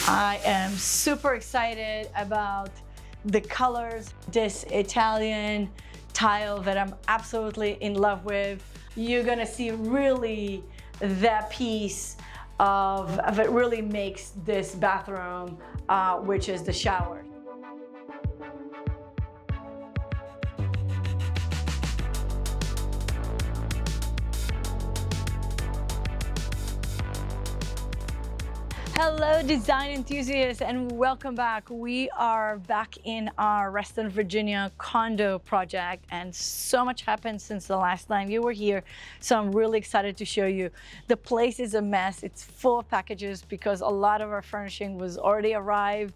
I am super excited about the colors, this Italian tile that I'm absolutely in love with. You're gonna see really that piece of it really makes this bathroom, which is the shower. Hello design enthusiasts and welcome back. We are back in our Reston, Virginia condo project and so much happened since the last time you were here. So I'm really excited to show you. The place is a mess. It's full of packages because a lot of our furnishing was already arrived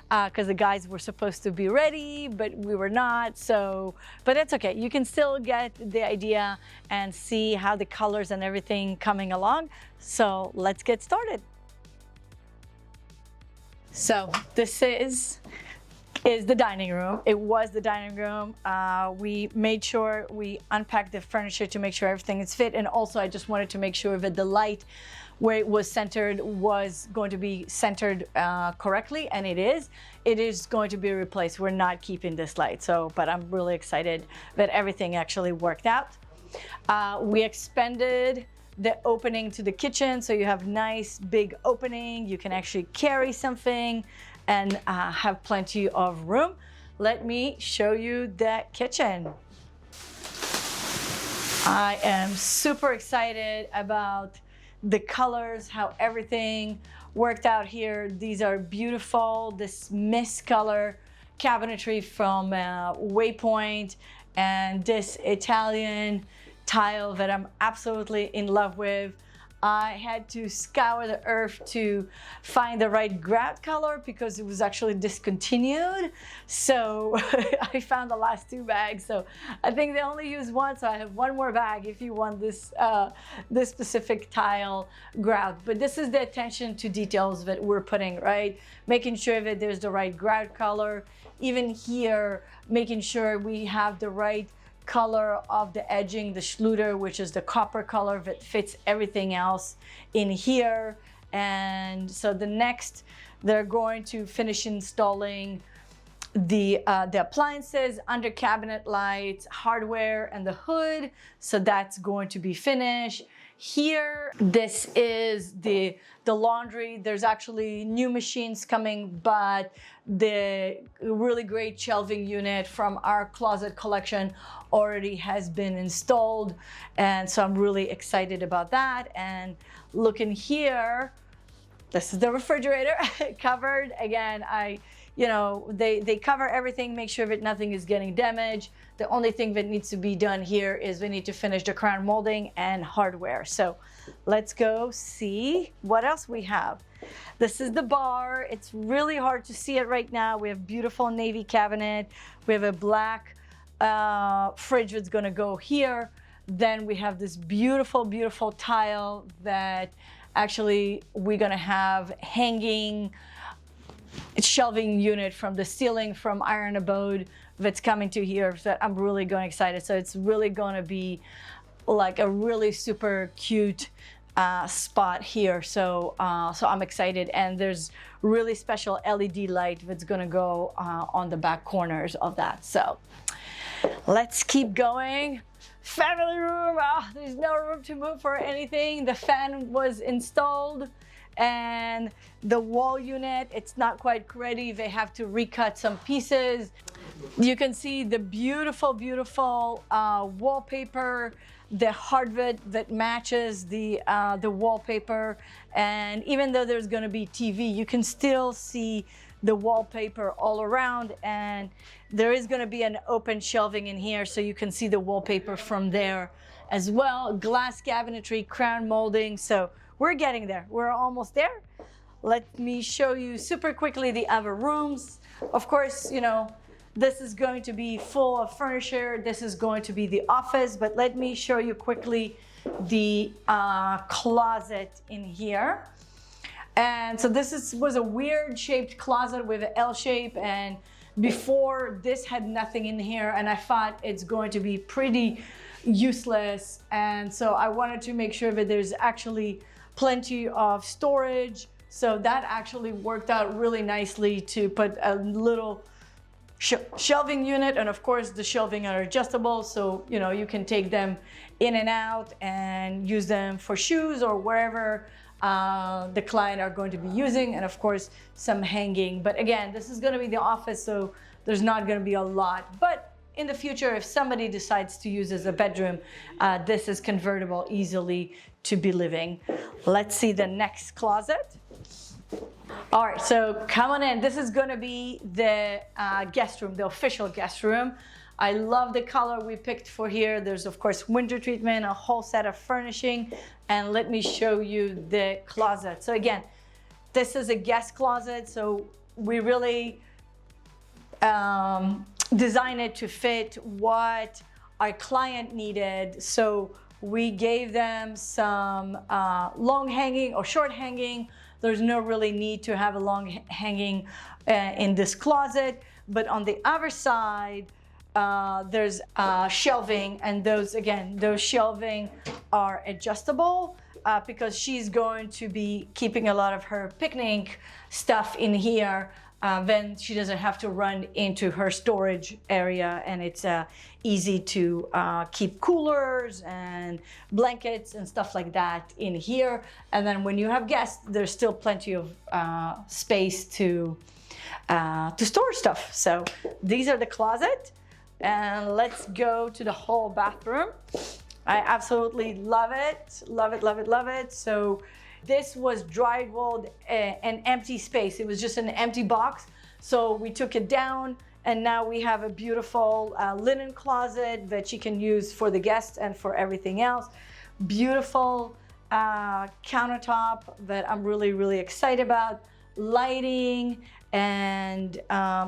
because the guys were supposed to be ready, but we were not. But that's okay. You can still get the idea and see how the colors and everything coming along. So let's get started. So this is the dining room. It was the dining room. We made sure we unpacked the furniture to make sure everything is fit. And also I just wanted to make sure that the light where it was centered was going to be centered correctly, and it is. It is going to be replaced. We're not keeping this light, but I'm really excited that everything actually worked out. We expanded the opening to the kitchen, so you have nice big opening. You can actually carry something and have plenty of room. Let me show you the kitchen. I am super excited about the colors, how everything worked out here. These are beautiful, this mist color cabinetry from Waypoint, and this Italian tile that I'm absolutely in love with. I had to scour the earth to find the right grout color because it was actually discontinued. So I found the last 2 bags. So I think they only use one. So I have 1 more bag if you want this specific tile grout. But this is the attention to details that we're putting, right? Making sure that there's the right grout color. Even here, making sure we have the right color of the edging, the Schluter, which is the copper color that fits everything else in here. And so the next, they're going to finish installing the appliances, under cabinet lights, hardware, and the hood. So that's going to be finished. Here, this is the laundry. There's actually new machines coming, but the really great shelving unit from our closet collection already has been installed. And so I'm really excited about that. And looking here, this is the refrigerator covered. Again, they cover everything, make sure that nothing is getting damaged. The only thing that needs to be done here is we need to finish the crown molding and hardware. So let's go see what else we have. This is the bar. It's really hard to see it right now. We have beautiful navy cabinet. We have a black fridge that's gonna go here. Then we have this beautiful, beautiful tile that actually we're gonna have hanging shelving unit from the ceiling from Iron Abode that's coming to here. So I'm really going excited. So it's really going to be like a really super cute spot here. So I'm excited. And there's really special LED light that's going to go on the back corners of that. So let's keep going. Family room. There's no room to move for anything. The fan was installed. And the wall unit, it's not quite ready. They have to recut some pieces. You can see the beautiful, beautiful wallpaper, the hardwood that matches the wallpaper. And even though there's gonna be TV, you can still see the wallpaper all around. And there is gonna be an open shelving in here so you can see the wallpaper from there as well. Glass cabinetry, crown molding. So we're getting there. We're almost there. Let me show you super quickly the other rooms. Of course, this is going to be full of furniture. This is going to be the office, but let me show you quickly the closet in here. And so this was a weird shaped closet with an L shape, and before this had nothing in here, and I thought it's going to be pretty useless. And so I wanted to make sure that there's actually plenty of storage, So that actually worked out really nicely to put a little shelving unit, and of course the shelving are adjustable, so you know you can take them in and out and use them for shoes or wherever the client are going to be using, and of course some hanging. But again, this is going to be the office, so there's not going to be a lot. But in the future, if somebody decides to use as a bedroom, this is convertible easily to be living. Let's see the next closet. All right, so come on in. This is going to be the guest room, the official guest room. I love the color we picked for here. There's of course winter treatment, a whole set of furnishing, and let me show you the closet. So again, this is a guest closet, so we really design it to fit what our client needed. So we gave them some long hanging or short hanging. There's no really need to have a long hanging in this closet, but on the other side there's shelving, and those shelving are adjustable because she's going to be keeping a lot of her picnic stuff in here. Then she doesn't have to run into her storage area, and it's easy to keep coolers and blankets and stuff like that in here. And then when you have guests, there's still plenty of space to store stuff. So these are the closet, and let's go to the whole bathroom. I absolutely love it, love it, love it, love it. So this was drywalled, an empty space. It was just an empty box. So we took it down, and now we have a beautiful linen closet that you can use for the guests and for everything else. Beautiful countertop that I'm really, really excited about. Lighting, and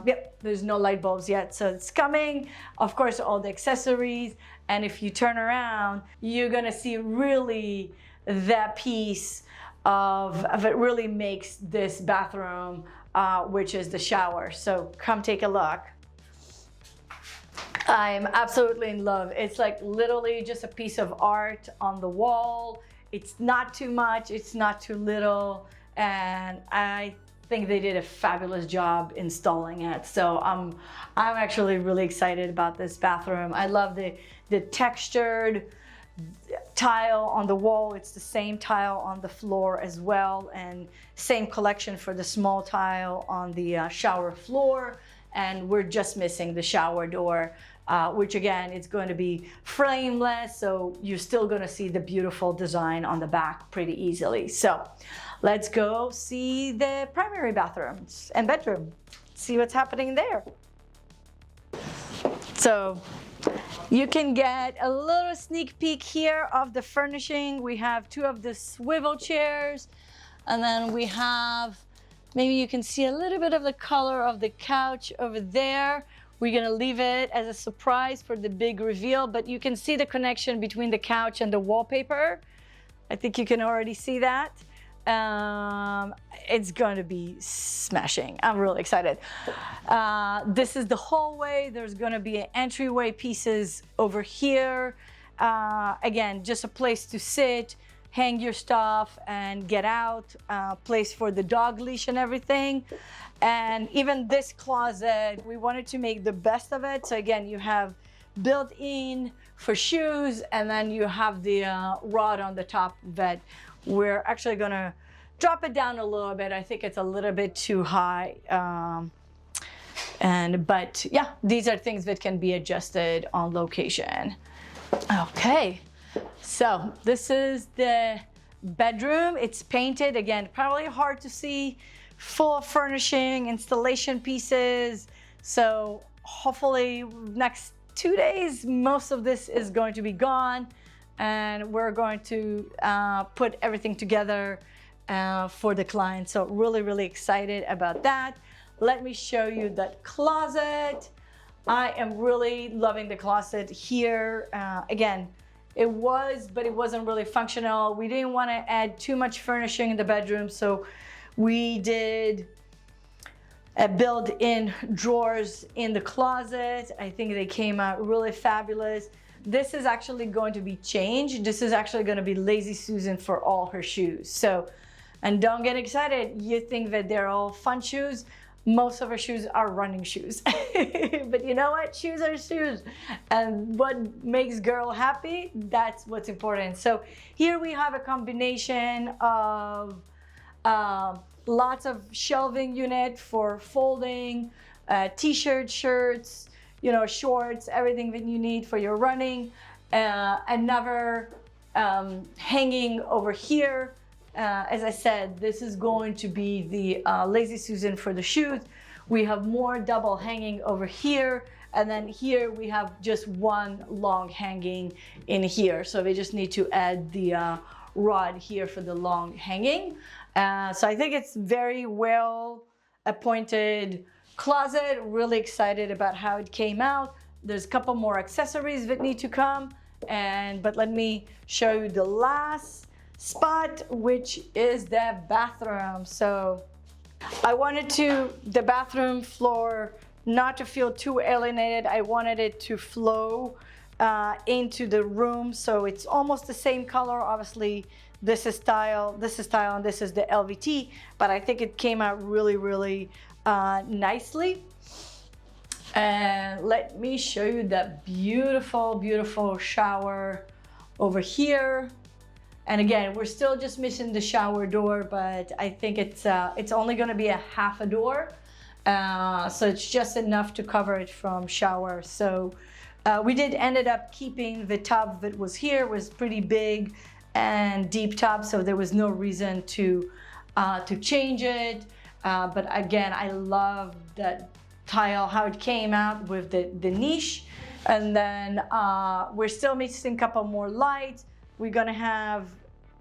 yep, there's no light bulbs yet, so it's coming. Of course, all the accessories, and if you turn around, you're gonna see really that piece of it really makes this bathroom, which is the shower. So come take a look. I'm absolutely in love. It's like literally just a piece of art on the wall. It's not too much, it's not too little, and I think they did a fabulous job installing it. So I'm actually really excited about this bathroom. I love the textured tile on the wall. It's the same tile on the floor as well, and same collection for the small tile on the shower floor. And we're just missing the shower door, which again, it's going to be frameless, so you're still going to see the beautiful design on the back pretty easily. So let's go see the primary bathrooms and bedroom, see what's happening there. So you can get a little sneak peek here of the furnishing. We have two of the swivel chairs, and then we have, maybe you can see a little bit of the color of the couch over there. We're gonna leave it as a surprise for the big reveal, but you can see the connection between the couch and the wallpaper. I think you can already see that. It's going to be smashing. I'm really excited. This is the hallway. There's going to be entryway pieces over here. Again, just a place to sit, hang your stuff, and get out. Place for the dog leash and everything. And even this closet, we wanted to make the best of it. So again, you have built-in for shoes, and then you have the rod on the top that we're actually gonna drop it down a little bit. I think it's a little bit too high. But yeah, these are things that can be adjusted on location. Okay, so this is the bedroom. It's painted, again, probably hard to see, full of furnishing, installation pieces. So hopefully next 2 days, most of this is going to be gone, and we're going to put everything together for the client. So really, really excited about that. Let me show you that closet. I am really loving the closet here. Again, it wasn't really functional. We didn't want to add too much furnishing in the bedroom, so we did build-in drawers in the closet. I think they came out really fabulous. This is actually going to be changed. This is actually going to be Lazy Susan for all her shoes. So And don't get excited. You think that they're all fun shoes. Most of our shoes are running shoes. But you know what? Shoes are shoes. And what makes girl happy, that's what's important. So here we have a combination of lots of shelving unit for folding, t-shirts, shirts, you know, shorts, everything that you need for your running. Another hanging over here. As I said, this is going to be the Lazy Susan for the shoes. We have more double hanging over here. And then here we have just one long hanging in here. So we just need to add the rod here for the long hanging. So I think it's very well appointed closet. Really excited about how it came out. There's a couple more accessories that need to come. But let me show you the last spot, which is the bathroom. So I wanted the bathroom floor not to feel too alienated. I wanted it to flow into the room. So it's almost the same color. Obviously, this is style, and this is the LVT, but I think it came out really, really nicely. And let me show you that beautiful, beautiful shower over here. And again, we're still just missing the shower door, but I think it's only going to be a half a door. So it's just enough to cover it from shower. So we did ended up keeping the tub that was here. It was pretty big and deep tub, so there was no reason to change it. But again, I love that tile, how it came out with the niche. And then we're still missing a couple more lights. We're gonna have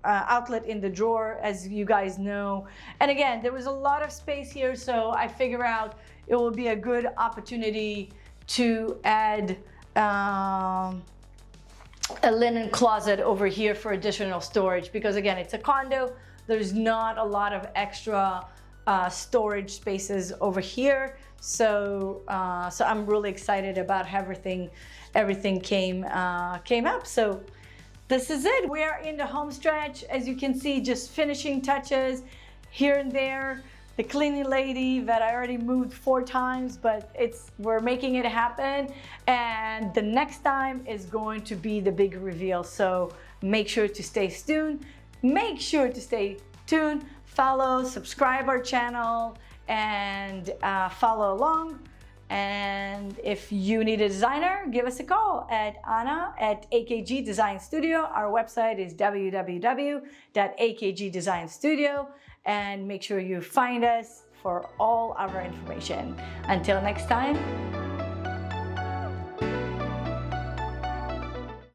outlet in the drawer, as you guys know. And again, there was a lot of space here, so I figure out it will be a good opportunity to add a linen closet over here for additional storage, because again, it's a condo. There's not a lot of extra storage spaces over here. So I'm really excited about how everything came up. So this is it. We are in the home stretch. As you can see, just finishing touches here and there. The cleaning lady that I already moved 4 times, but we're making it happen. And the next time is going to be the big reveal. So make sure to stay tuned. Follow, subscribe our channel, and follow along. And if you need a designer, give us a call at Anna at AKG Design Studio. Our website is www.akgdesignstudio, and make sure you find us for all our information. Until next time,